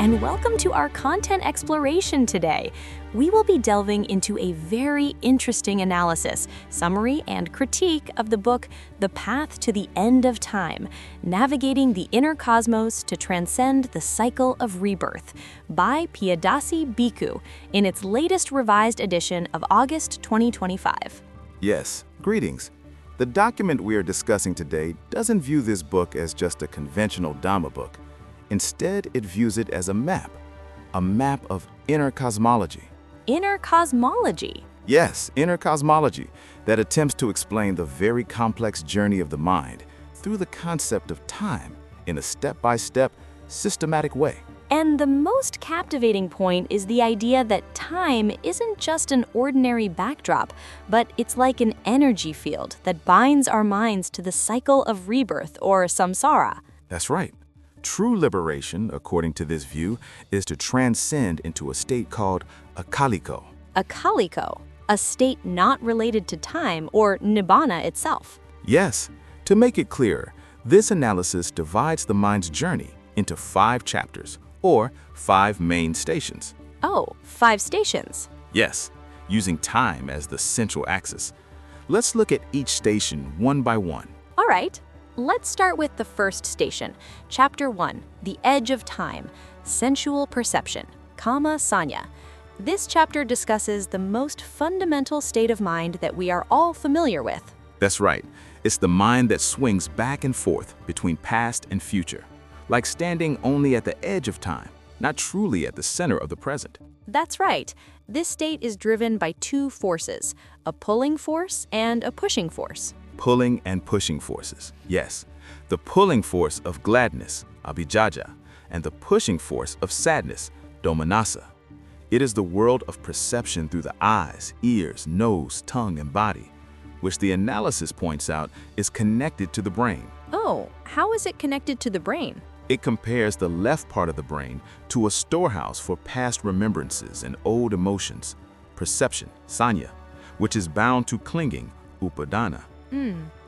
and welcome to our content exploration today. We will be delving into a very interesting analysis, summary, and critique of the book The Path to the End of Time, Navigating the Inner Cosmos to Transcend the Cycle of Rebirth by Piyadhassi Bhikkhu in its latest revised edition of August 2025. Yes, greetings. The document we are discussing today doesn't view this book as just a conventional Dhamma book. Instead, it views it as a map of inner cosmology. Inner cosmology? Yes, inner cosmology that attempts to explain the very complex journey of the mind through the concept of time in a step-by-step, systematic way. And the most captivating point is the idea that time isn't just an ordinary backdrop, but it's like an energy field that binds our minds to the cycle of rebirth, or Saṃsāra. That's right. True liberation, according to this view, is to transcend into a state called Akāliko. Akaliko, a state not related to time or Nibbana itself. Yes, to make it clearer, this analysis divides the mind's journey into 5 chapters, or 5 main stations. Oh, 5 stations. Yes, using time as the central axis. Let's look at each station one by one. All right. Let's start with the first station, Chapter 1, The Edge of Time, Sensual Perception, Kāma-saññā. This chapter discusses the most fundamental state of mind that we are all familiar with. That's right. It's the mind that swings back and forth between past and future, like standing only at the edge of time, not truly at the center of the present. That's right. This state is driven by 2 forces, a pulling force and a pushing force. Pulling and pushing forces. Yes, the pulling force of gladness, abhijjhāja, and the pushing force of sadness, domanassa. It is the world of perception through the eyes, ears, nose, tongue, and body, which the analysis points out is connected to the brain. Oh, how is it connected to the brain? It compares the left part of the brain to a storehouse for past remembrances and old emotions, perception, saññā, which is bound to clinging, upadana.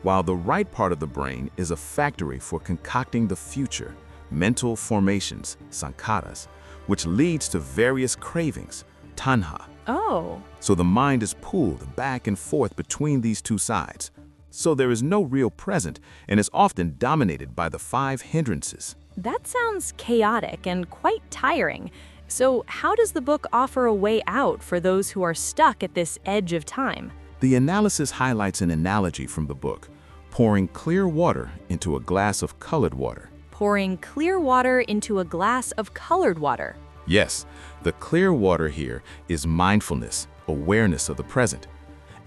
While the right part of the brain is a factory for concocting the future, mental formations, saṅkharas, which leads to various cravings, tanha. Oh. So the mind is pulled back and forth between these 2 sides. So there is no real present and is often dominated by the 5 hindrances. That sounds chaotic and quite tiring. So how does the book offer a way out for those who are stuck at this edge of time? The analysis highlights an analogy from the book, pouring clear water into a glass of colored water. Pouring clear water into a glass of colored water. Yes, the clear water here is mindfulness, awareness of the present.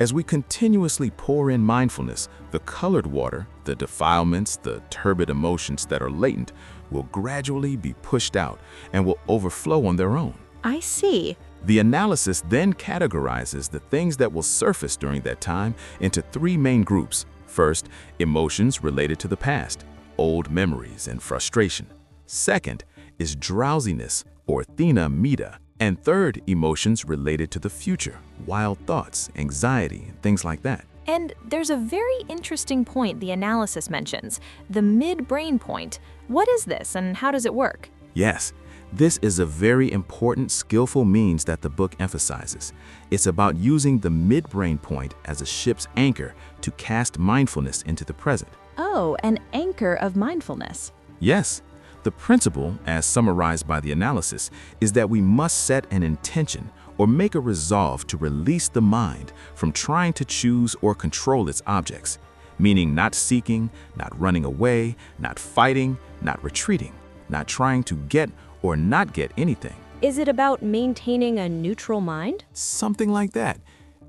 As we continuously pour in mindfulness, the colored water, the defilements, the turbid emotions that are latent, will gradually be pushed out and will overflow on their own. I see. The analysis then categorizes the things that will surface during that time into 3 main groups. First, emotions related to the past, old memories and frustration. Second is drowsiness or thina mida. And third, emotions related to the future, wild thoughts, anxiety, and things like that. And there's a very interesting point the analysis mentions, the midbrain point. What is this and how does it work? Yes, this is a very important, skillful means that the book emphasizes. It's about using the midbrain point as a ship's anchor to cast mindfulness into the present. Oh, an anchor of mindfulness. Yes. The principle, as summarized by the analysis, is that we must set an intention or make a resolve to release the mind from trying to choose or control its objects, meaning not seeking, not running away, not fighting, not retreating, not trying to get or not get anything. Is it about maintaining a neutral mind? Something like that.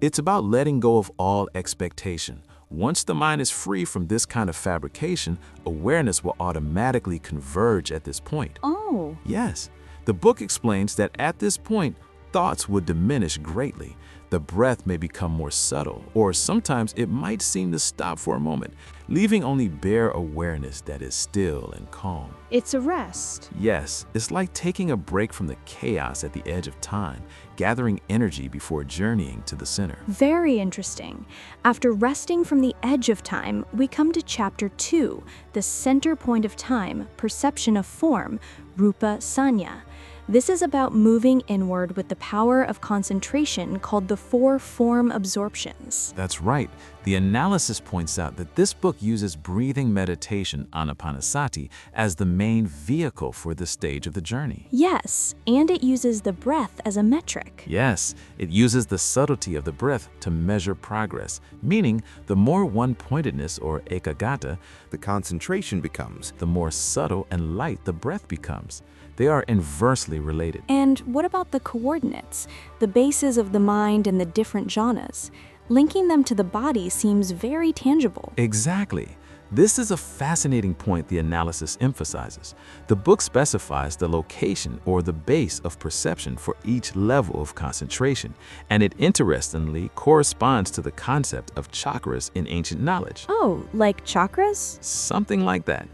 It's about letting go of all expectation. Once the mind is free from this kind of fabrication, awareness will automatically converge at this point. Oh. Yes. The book explains that at this point, thoughts would diminish greatly. The breath may become more subtle, or sometimes it might seem to stop for a moment, leaving only bare awareness that is still and calm. It's a rest. Yes, it's like taking a break from the chaos at the edge of time, gathering energy before journeying to the center. Very interesting. After resting from the edge of time, we come to Chapter 2, the center point of time, perception of form, Rūpa-saññā. This is about moving inward with the power of concentration called the four form absorptions. That's right. The analysis points out that this book uses breathing meditation, anapanasati, as the main vehicle for this stage of the journey. Yes, and it uses the breath as a metric. Yes, it uses the subtlety of the breath to measure progress, meaning the more one-pointedness or ekagata The concentration becomes. the more subtle and light the breath becomes. They are inversely related. And what about the coordinates, the bases of the mind and the different jhanas? Linking them to the body seems very tangible. Exactly. This is a fascinating point the analysis emphasizes. The book specifies the location or the base of perception for each level of concentration, and it interestingly corresponds to the concept of chakras in ancient knowledge. Oh, like chakras? Something like that.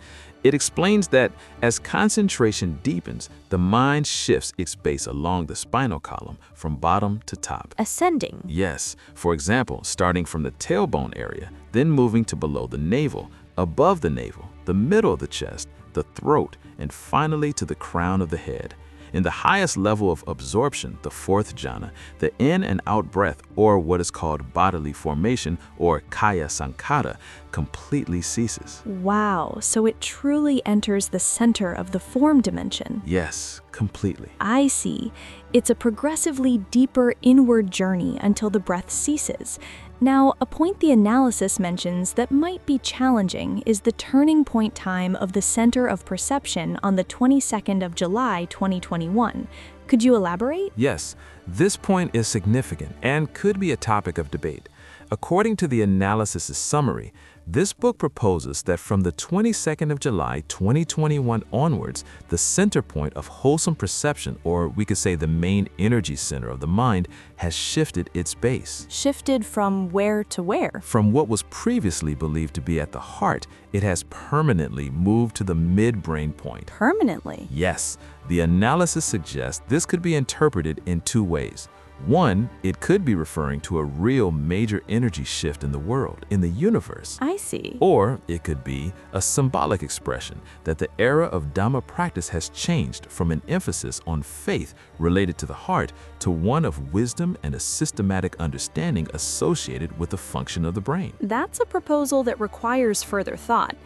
It explains that as concentration deepens, the mind shifts its base along the spinal column from bottom to top. Ascending. Yes, for example, starting from the tailbone area, then moving to below the navel, above the navel, the middle of the chest, the throat, and finally to the crown of the head. In the highest level of absorption, the fourth jhana, the in and out breath, or what is called bodily formation, or kaya sankhara, completely ceases. Wow, so it truly enters the center of the form dimension. Yes, completely. I see. It's a progressively deeper inward journey until the breath ceases. Now, a point the analysis mentions that might be challenging is the turning point time of the center of perception on the 22nd of July, 2021. Could you elaborate? Yes, this point is significant and could be a topic of debate. According to the analysis's summary, this book proposes that from the 22nd of July 2021 onwards, the center point of wholesome perception, or we could say the main energy center of the mind, has shifted its base. Shifted from where to where? From what was previously believed to be at the heart, it has permanently moved to the midbrain point. Permanently? Yes, the analysis suggests this could be interpreted in two ways. One, it could be referring to a real major energy shift in the world, in the universe. I see. Or it could be a symbolic expression that the era of Dhamma practice has changed from an emphasis on faith related to the heart to one of wisdom and a systematic understanding associated with the function of the brain. That's a proposal that requires further thought.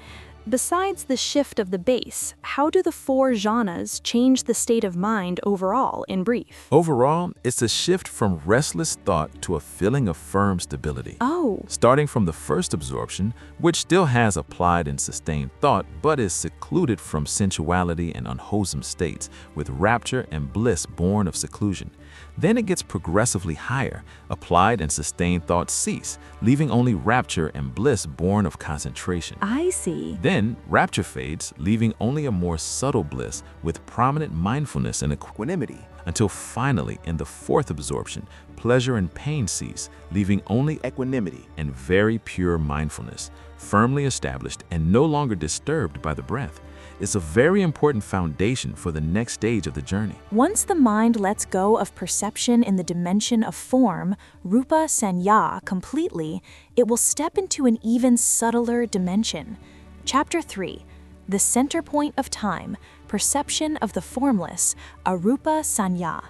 Besides the shift of the base, how do the four jhanas change the state of mind overall, in brief? Overall, it's a shift from restless thought to a feeling of firm stability. Oh. Starting from the first absorption, which still has applied and sustained thought, but is secluded from sensuality and unwholesome states, with rapture and bliss born of seclusion. Then it gets progressively higher. Applied and sustained thoughts cease, leaving only rapture and bliss born of concentration. I see. Then rapture fades, leaving only a more subtle bliss with prominent mindfulness and Equanimity. until finally, in the fourth absorption, pleasure and pain cease, leaving only Equanimity. and very pure mindfulness, firmly established and no longer disturbed by the breath. It's a very important foundation for the next stage of the journey. Once the mind lets go of perception in the dimension of form, Rūpa-saññā, completely, it will step into an even subtler dimension. Chapter 3, The Center Point of Time, Perception of the Formless, Arūpa-saññā.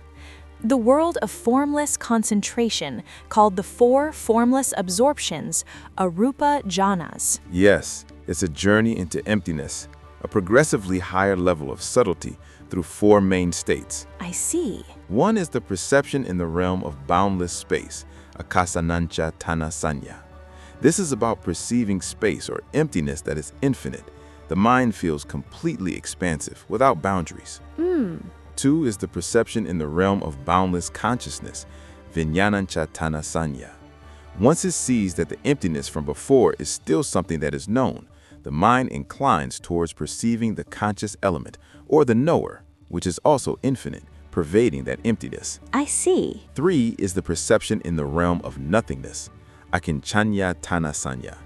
The world of formless concentration, called the four formless absorptions, Arūpa-jhanas. Yes, it's a journey into emptiness, a progressively higher level of subtlety through four main states. I see. One is the perception in the realm of boundless space, Akāliko-saññā. This is about perceiving space or emptiness that is infinite. The mind feels completely expansive, without boundaries. Two is the perception in the realm of boundless consciousness, Vimuttiñāṇadassana. Once it sees that the emptiness from before is still something that is known, the mind inclines towards perceiving the conscious element, or the knower, which is also infinite, pervading that emptiness. I see. Three is the perception in the realm of nothingness, Akinchanya-tana-sanya.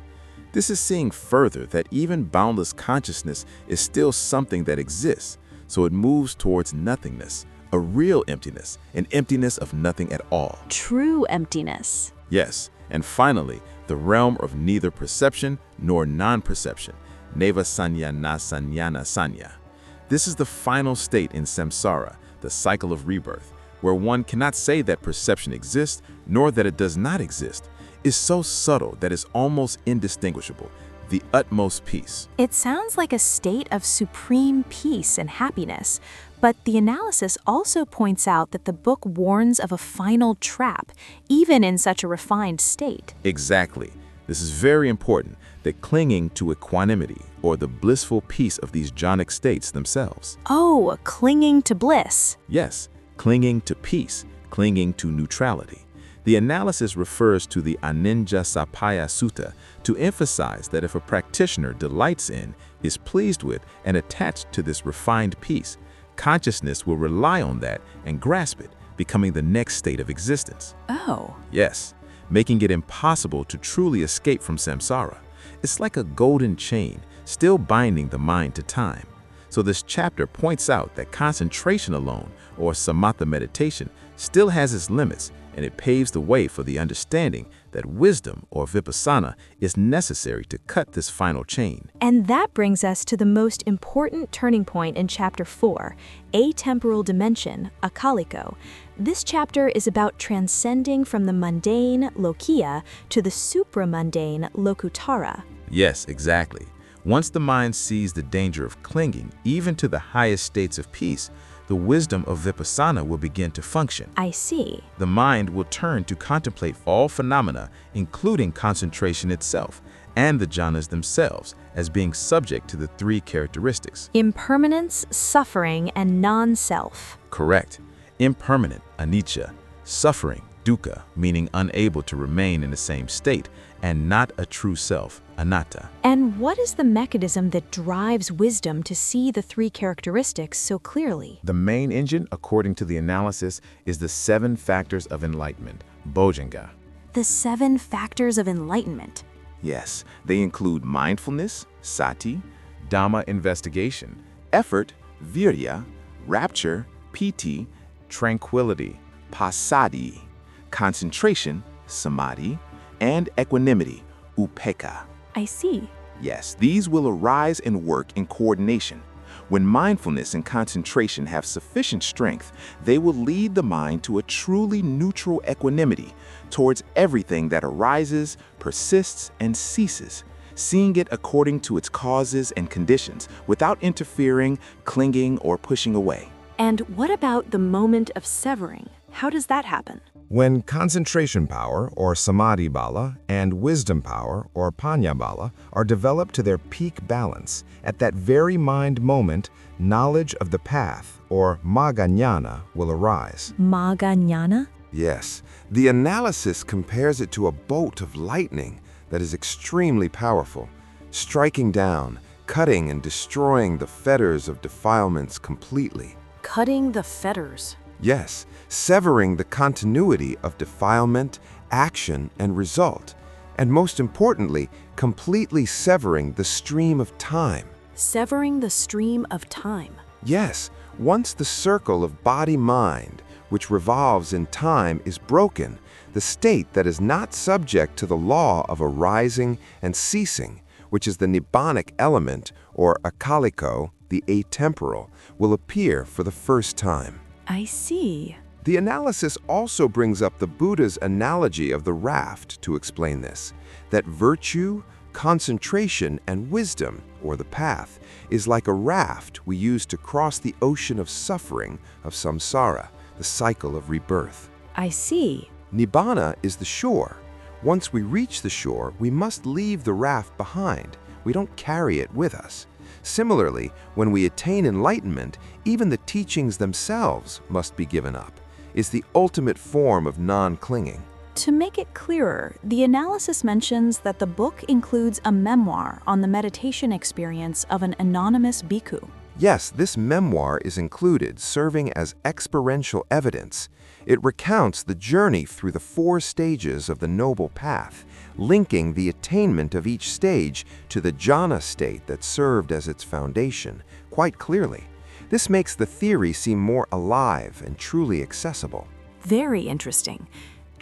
This is seeing further that even boundless consciousness is still something that exists, so it moves towards nothingness, a real emptiness, an emptiness of nothing at all. True emptiness. Yes, and finally, the realm of neither perception nor non-perception, Neva-saññā-na-saññā-na-saññā. This is the final state in Saṃsāra, the cycle of rebirth, where one cannot say that perception exists nor that it does not exist, is so subtle that it's almost indistinguishable, the utmost peace. It sounds like a state of supreme peace and happiness, but the analysis also points out that the book warns of a final trap, even in such a refined state. Exactly. This is very important, that clinging to equanimity, or the blissful peace of these jhanic states themselves. Oh, clinging to bliss. Yes, clinging to peace, clinging to neutrality. The analysis refers to the Anicca-Sappaya Sutta to emphasize that if a practitioner delights in, is pleased with, and attached to this refined peace, consciousness will rely on that and grasp it, becoming the next state of existence. Oh. Yes, making it impossible to truly escape from samsara. It's like a golden chain, still binding the mind to time. So this chapter points out that concentration alone, or samatha meditation, still has its limits, and it paves the way for the understanding that wisdom, or vipassana, is necessary to cut this final chain. And that brings us to the most important turning point in Chapter 4, Atemporal Dimension, Akāliko. This chapter is about transcending from the mundane, lokiya, to the supramundane, lokuttara. Yes, exactly. Once the mind sees the danger of clinging, even to the highest states of peace, the wisdom of vipassana will begin to function. I see. The mind will turn to contemplate all phenomena, including concentration itself, and the jhanas themselves, as being subject to the three characteristics. Impermanence, suffering, and non-self. Correct. Impermanent, anicca. Suffering, dukkha, meaning unable to remain in the same state, and not a true self, anatta. And what is the mechanism that drives wisdom to see the three characteristics so clearly? The main engine, according to the analysis, is the 7 factors of enlightenment, bojjhanga. The 7 factors of enlightenment. Yes, they include mindfulness, sati, Dhamma investigation, effort, virya, rapture, piti, tranquility, passaddhi, concentration, samadhi, and equanimity, upekkha. I see. Yes, these will arise and work in coordination. When mindfulness and concentration have sufficient strength, they will lead the mind to a truly neutral equanimity towards everything that arises, persists, and ceases, seeing it according to its causes and conditions without interfering, clinging, or pushing away. And what about the moment of severing? How does that happen? When concentration power, or samadhi bala, and wisdom power, or panya bala, are developed to their peak balance, at that very mind moment, knowledge of the path, or magga-ñāṇa, will arise. Magga-ñāṇa? Yes, the analysis compares it to a bolt of lightning that is extremely powerful, striking down, cutting and destroying the fetters of defilements completely. Cutting the fetters. Yes, severing the continuity of defilement, action, and result, and most importantly, completely severing the stream of time. Severing the stream of time. Yes, once the circle of body-mind, which revolves in time, is broken, the state that is not subject to the law of arising and ceasing, which is the nibbanic element, or Akāliko, the atemporal, will appear for the first time. I see. The analysis also brings up the Buddha's analogy of the raft to explain this, that virtue, concentration, and wisdom, or the path, is like a raft we use to cross the ocean of suffering of Saṃsāra, the cycle of rebirth. I see. Nibbana is the shore. Once we reach the shore, we must leave the raft behind. We don't carry it with us. Similarly, when we attain enlightenment, even the teachings themselves must be given up. It's the ultimate form of non-clinging. To make it clearer, the analysis mentions that the book includes a memoir on the meditation experience of an anonymous bhikkhu. Yes, this memoir is included, serving as experiential evidence. It recounts the journey through the 4 stages of the Noble Path, linking the attainment of each stage to the Jhana state that served as its foundation, quite clearly. This makes the theory seem more alive and truly accessible. Very interesting.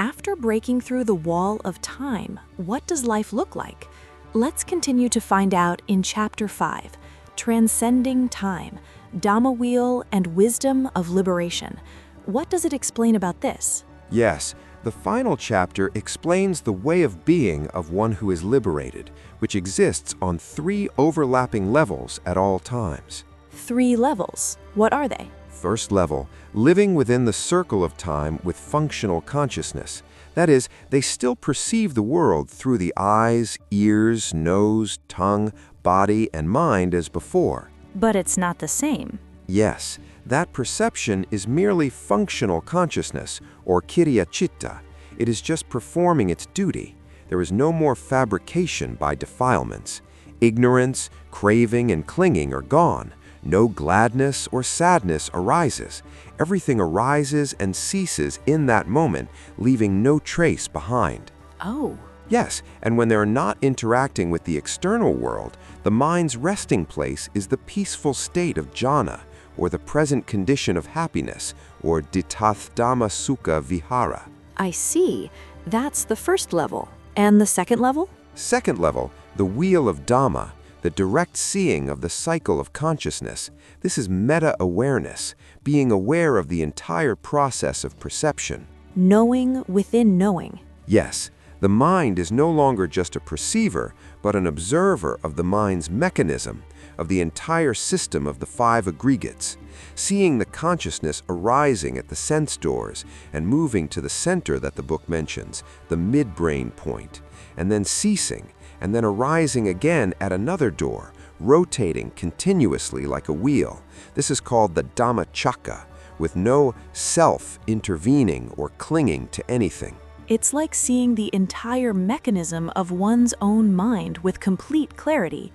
After breaking through the wall of time, what does life look like? Let's continue to find out in Chapter 5, Transcending Time, Dhamma Wheel and Wisdom of Liberation. What does it explain about this? Yes, the final chapter explains the way of being of one who is liberated, which exists on 3 overlapping levels at all times. 3 levels. What are they? First level, living within the circle of time with functional consciousness. That is, they still perceive the world through the eyes, ears, nose, tongue, body, and mind as before. But it's not the same. Yes, that perception is merely functional consciousness, or kiriya citta. It is just performing its duty. There is no more fabrication by defilements. Ignorance, craving, and clinging are gone. No gladness or sadness arises. Everything arises and ceases in that moment, leaving no trace behind. Oh. Yes, and when they're not interacting with the external world, the mind's resting place is the peaceful state of jhana, or the present condition of happiness, or dittathdhamma sukha vihara. I see. That's the first level. And the second level? Second level, the wheel of Dhamma, the direct seeing of the cycle of consciousness. This is meta-awareness, being aware of the entire process of perception. Knowing within knowing. Yes, the mind is no longer just a perceiver, but an observer of the mind's mechanism, of the entire system of the 5 aggregates, seeing the consciousness arising at the sense doors and moving to the center that the book mentions, the midbrain point, and then ceasing, and then arising again at another door, rotating continuously like a wheel. This is called the Dhammacakka, with no self intervening or clinging to anything. It's like seeing the entire mechanism of one's own mind with complete clarity.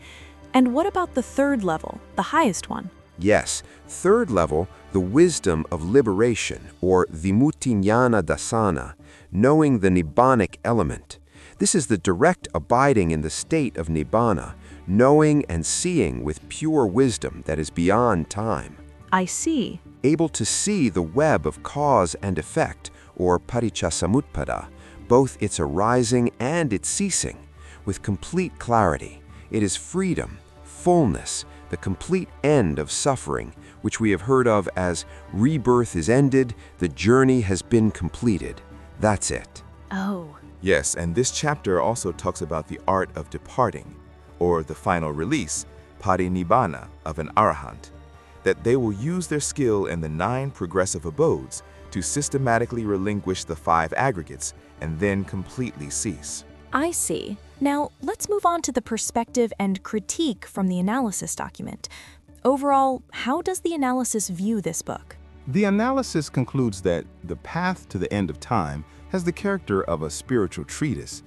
And what about the third level, the highest one? Yes, third level, the wisdom of liberation, or Vimuttiñāṇadassana, knowing the Nibbanic element. This is the direct abiding in the state of Nibbana, knowing and seeing with pure wisdom that is beyond time. I see. Able to see the web of cause and effect, or paticcasamutpada, both its arising and its ceasing, with complete clarity. It is freedom, fullness, the complete end of suffering, which we have heard of as rebirth is ended, the journey has been completed. That's it. Oh. Yes, and this chapter also talks about the art of departing, or the final release, parinibbana, of an arahant, that they will use their skill in the 9 progressive abodes to systematically relinquish the 5 aggregates and then completely cease. I see. Now, let's move on to the perspective and critique from the analysis document. Overall, how does the analysis view this book? The analysis concludes that The Path to the End of Time has the character of a spiritual treatise.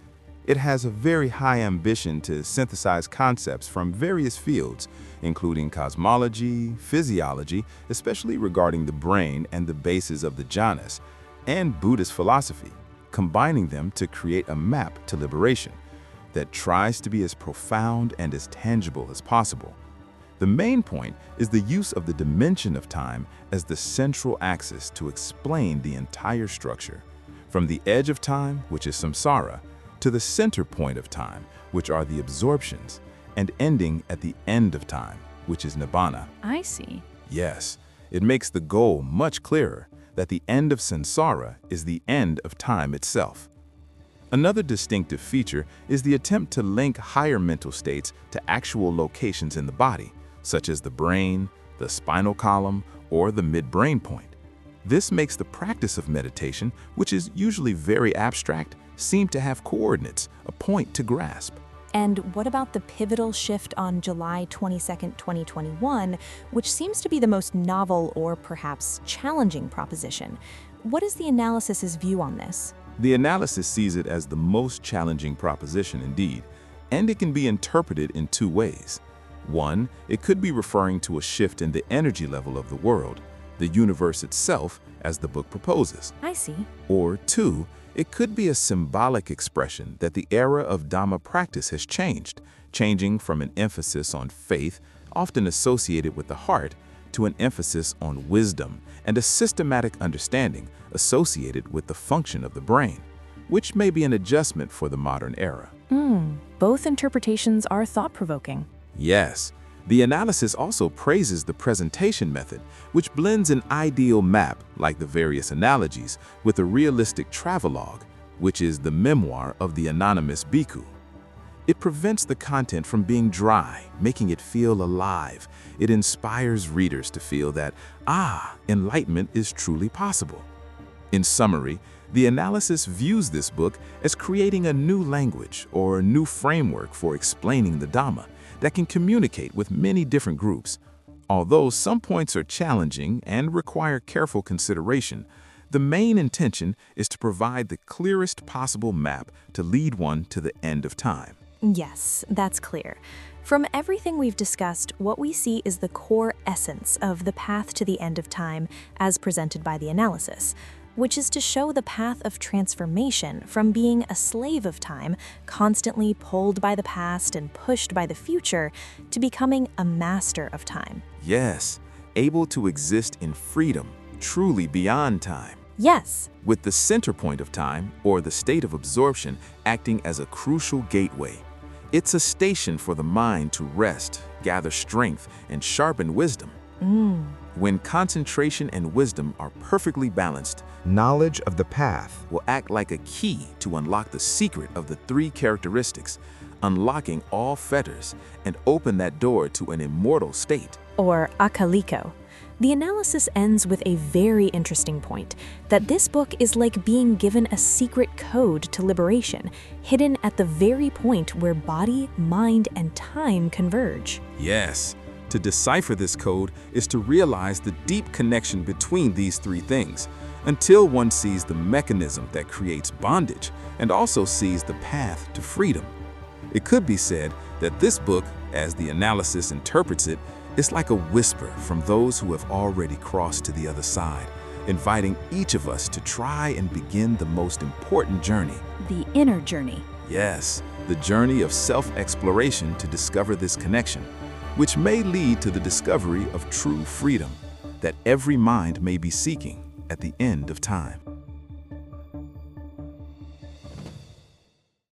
It has a very high ambition to synthesize concepts from various fields, including cosmology, physiology, especially regarding the brain and the basis of the jhanas, and Buddhist philosophy, combining them to create a map to liberation that tries to be as profound and as tangible as possible. The main point is the use of the dimension of time as the central axis to explain the entire structure, from the edge of time, which is Saṃsāra, to the center point of time, which are the absorptions, and ending at the end of time, which is Nibbana. I see. Yes, it makes the goal much clearer that the end of Saṃsāra is the end of time itself. Another distinctive feature is the attempt to link higher mental states to actual locations in the body, such as the brain, the spinal column, or the midbrain point. This makes the practice of meditation, which is usually very abstract, seem to have coordinates, a point to grasp. And what about the pivotal shift on July 22nd, 2021, which seems to be the most novel or perhaps challenging proposition? What is the analysis's view on this? The analysis sees it as the most challenging proposition indeed, and it can be interpreted in 2 ways. One, it could be referring to a shift in the energy level of the world, the universe itself, as the book proposes. I see. Or 2, it could be a symbolic expression that the era of Dhamma practice has changed, changing from an emphasis on faith, often associated with the heart, to an emphasis on wisdom and a systematic understanding associated with the function of the brain, which may be an adjustment for the modern era. Both interpretations are thought-provoking. Yes, The analysis also praises the presentation method, which blends an ideal map, like the various analogies, with a realistic travelogue, which is the memoir of the anonymous bhikkhu. It prevents the content from being dry, making it feel alive. It inspires readers to feel that, enlightenment is truly possible. In summary, the analysis views this book as creating a new language or a new framework for explaining the Dhamma that can communicate with many different groups. Although some points are challenging and require careful consideration, the main intention is to provide the clearest possible map to lead one to the end of time. Yes, that's clear. From everything we've discussed, what we see is the core essence of the path to the end of time as presented by the analysis, which is to show the path of transformation from being a slave of time, constantly pulled by the past and pushed by the future, to becoming a master of time. Yes, able to exist in freedom, truly beyond time. Yes. With the center point of time, or the state of absorption, acting as a crucial gateway. It's a station for the mind to rest, gather strength, and sharpen wisdom. When concentration and wisdom are perfectly balanced, knowledge of the path will act like a key to unlock the secret of the three characteristics, unlocking all fetters and open that door to an immortal state. Or Akaliko. The analysis ends with a very interesting point, that this book is like being given a secret code to liberation, hidden at the very point where body, mind, and time converge. Yes. To decipher this code is to realize the deep connection between these three things, until one sees the mechanism that creates bondage and also sees the path to freedom. It could be said that this book, as the analysis interprets it, is like a whisper from those who have already crossed to the other side, inviting each of us to try and begin the most important journey. The inner journey. Yes, the journey of self-exploration to discover this connection, which may lead to the discovery of true freedom that every mind may be seeking at the end of time.